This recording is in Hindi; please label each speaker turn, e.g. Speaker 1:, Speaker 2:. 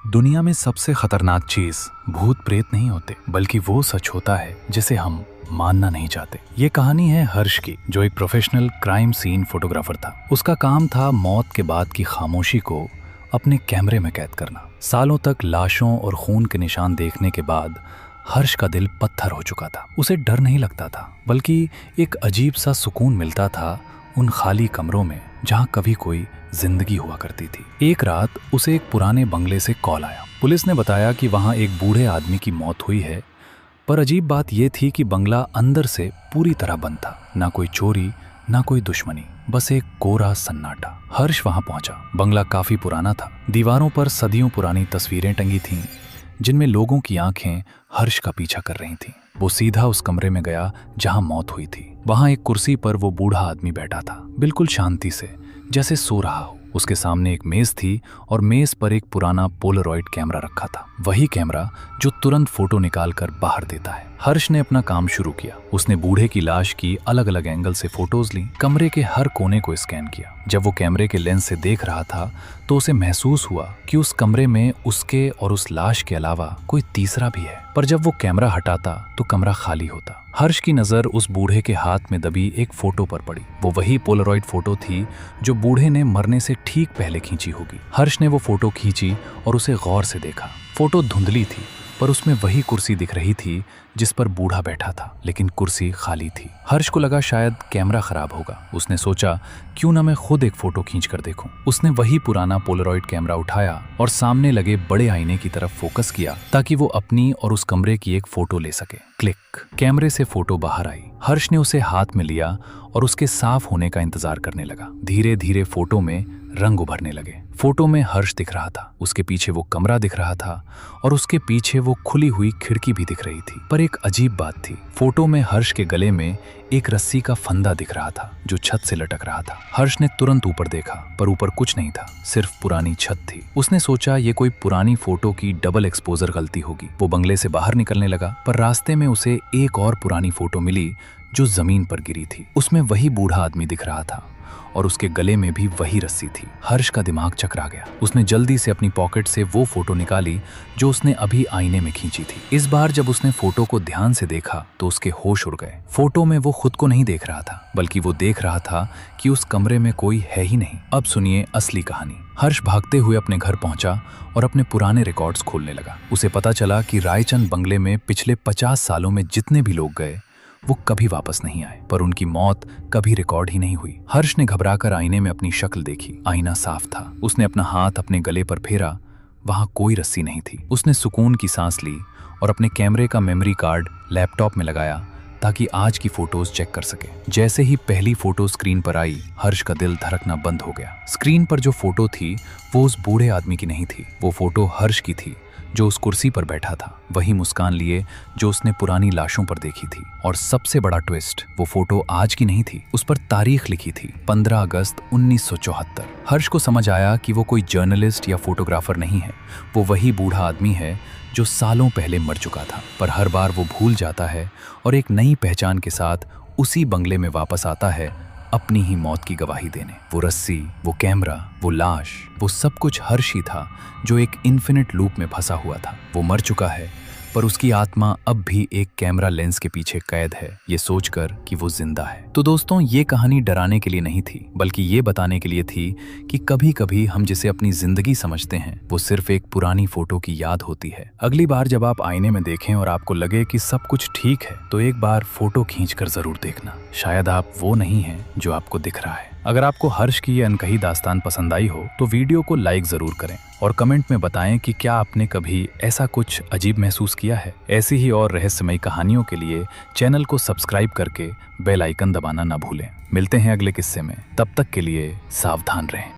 Speaker 1: दुनिया में सबसे खतरनाक चीज भूत प्रेत नहीं होते, बल्कि वो सच होता है जिसे हम मानना नहीं चाहते। ये कहानी है हर्ष की, जो एक प्रोफेशनल क्राइम सीन फोटोग्राफर था। उसका काम था मौत के बाद की खामोशी को अपने कैमरे में कैद करना। सालों तक लाशों और खून के निशान देखने के बाद हर्ष का दिल पत्थर हो चुका था। उसे डर नहीं लगता था, बल्कि एक अजीब सा सुकून मिलता था उन खाली कमरों में जहां कभी कोई जिंदगी हुआ करती थी। एक रात उसे एक पुराने बंगले से कॉल आया। पुलिस ने बताया कि वहां एक बूढ़े आदमी की मौत हुई है, पर अजीब बात यह थी कि बंगला अंदर से पूरी तरह बंद था। ना कोई चोरी, ना कोई दुश्मनी, बस एक कोरा सन्नाटा। हर्ष वहां पहुंचा। बंगला काफी पुराना था। दीवारों पर सदियों पुरानी तस्वीरें टंगी थीं, जिनमें लोगों की आंखें हर्ष का पीछा कर रही थीं। वो सीधा उस कमरे में गया जहां मौत हुई थी। वहां एक कुर्सी पर वो बूढ़ा आदमी बैठा था, बिल्कुल शांति से, जैसे सो रहा हो। उसके सामने एक मेज थी और मेज पर एक पुराना पोलरॉइड कैमरा रखा था, वही कैमरा जो तुरंत फोटो निकालकर बाहर देता है। हर्ष ने अपना काम शुरू किया। उसने बूढ़े की लाश की अलग अलग एंगल से फोटोज ली, कमरे के हर कोने को स्कैन किया। जब वो कैमरे के लेंस से देख रहा था तो उसे महसूस हुआ कि उस कमरे में उसके और उस लाश के अलावा कोई तीसरा भी है। पर जब वो कैमरा हटाता तो कमरा खाली होता। हर्ष की नजर उस बूढ़े के हाथ में दबी एक फोटो पर पड़ी। वो वही पोलरॉइड फोटो थी जो बूढ़े ने मरने से ठीक पहले खींची होगी। हर्ष ने वो फोटो खींची और उसे गौर से देखा। फोटो धुंधली थी, पर उसमें वही कुर्सी दिख रही थी जिस पर बूढ़ा बैठा था, लेकिन कुर्सी खाली थी। हर्ष को लगा शायद कैमरा खराब होगा। उसने सोचा, क्यों ना मैं खुद एक फोटो खींच कर देखूं। उसने वही पुराना पोलरॉइड कैमरा उठाया और सामने लगे बड़े आईने की तरफ फोकस किया ताकि वो अपनी और उस कमरे की एक फोटो ले सके। क्लिक, कैमरे से फोटो बाहर आई। हर्ष ने उसे हाथ में लिया और उसके साफ होने का इंतजार करने लगा। धीरे धीरे फोटो में रंग उभरने लगे। फोटो में हर्ष दिख रहा था, उसके पीछे वो कमरा दिख रहा था और उसके पीछे वो खुली हुई खिड़की भी दिख रही थी। पर एक अजीब बात थी, फोटो में हर्ष के गले में एक रस्सी का फंदा दिख रहा था जो छत से लटक रहा था। हर्ष ने तुरंत ऊपर देखा, पर ऊपर कुछ नहीं था, सिर्फ पुरानी छत थी। उसने सोचा ये कोई पुरानी फोटो की डबल एक्सपोजर गलती होगी। वो बंगले से बाहर निकलने लगा, पर रास्ते में उसे एक और पुरानी फोटो मिली जो जमीन पर गिरी थी। उसमें वही बूढ़ा आदमी दिख रहा था और उसके गले में भी वही रस्सी थी। हर्ष का दिमाग चकरा गया। उसने जल्दी से अपनी पॉकेट से वो फोटो निकाली जो उसने अभी आईने में खींची थी। इस बार जब उसने फोटो को ध्यान से देखा तो उसके होश उड़ गए। फोटो में वो खुद को नहीं देख रहा था, बल्कि वो देख रहा था कि उस कमरे में कोई है ही नहीं। अब सुनिए असली कहानी। हर्ष भागते हुए अपने घर पहुंचा और अपने पुराने रिकॉर्ड्स खोलने लगा। उसे पता चला कि रायचंद बंगले में पिछले 50 सालों में जितने भी लोग गए वो कभी वापस नहीं आए, पर उनकी मौत कभी रिकॉर्ड ही नहीं हुई। हर्ष ने घबराकर आईने में अपनी शक्ल देखी। आईना साफ था। उसने अपना हाथ अपने गले पर फेरा, वहां कोई रस्सी नहीं थी। उसने सुकून की सांस ली और अपने कैमरे का मेमोरी कार्ड लैपटॉप में लगाया ताकि आज की फोटोज चेक कर सके। जैसे ही पहली फोटो स्क्रीन पर आई, हर्ष का दिल धड़कना बंद हो गया। स्क्रीन पर जो फोटो थी वो उस बूढ़े आदमी की नहीं थी। वो फोटो हर्ष की थी जो उस कुर्सी पर बैठा था, वही मुस्कान लिए जो उसने पुरानी लाशों पर देखी थी। और सबसे बड़ा ट्विस्ट, वो फोटो आज की नहीं थी, उस पर तारीख लिखी थी 15 अगस्त 1974। हर्ष को समझ आया कि वो कोई जर्नलिस्ट या फोटोग्राफर नहीं है, वो वही बूढ़ा आदमी है जो सालों पहले मर चुका था। पर हर बार वो भूल जाता है और एक नई पहचान के साथ उसी बंगले में वापस आता है, अपनी ही मौत की गवाही देने। वो रस्सी, वो कैमरा, वो लाश, वो सब कुछ हर्ष ही था जो एक इन्फिनिट लूप में फंसा हुआ था। वो मर चुका है, पर उसकी आत्मा अब भी एक कैमरा लेंस के पीछे कैद है, ये सोचकर कि वो जिंदा है। तो दोस्तों, ये कहानी डराने के लिए नहीं थी, बल्कि ये बताने के लिए थी कि कभी कभी हम जिसे अपनी जिंदगी समझते हैं वो सिर्फ एक पुरानी फोटो की याद होती है। अगली बार जब आप आईने में देखें और आपको लगे कि सब कुछ ठीक है, तो एक बार फोटो खींचकर जरूर देखना। शायद आप वो नहीं हैं जो आपको दिख रहा है। अगर आपको हर्ष की ये अनकही दास्तान पसंद आई हो तो वीडियो को लाइक जरूर करें और कमेंट में बताएं कि क्या आपने कभी ऐसा कुछ अजीब महसूस किया है। ऐसी ही और रहस्यमयी कहानियों के लिए चैनल को सब्सक्राइब करके बेल आइकन दबाना ना भूलें। मिलते हैं अगले किस्से में, तब तक के लिए सावधान रहें।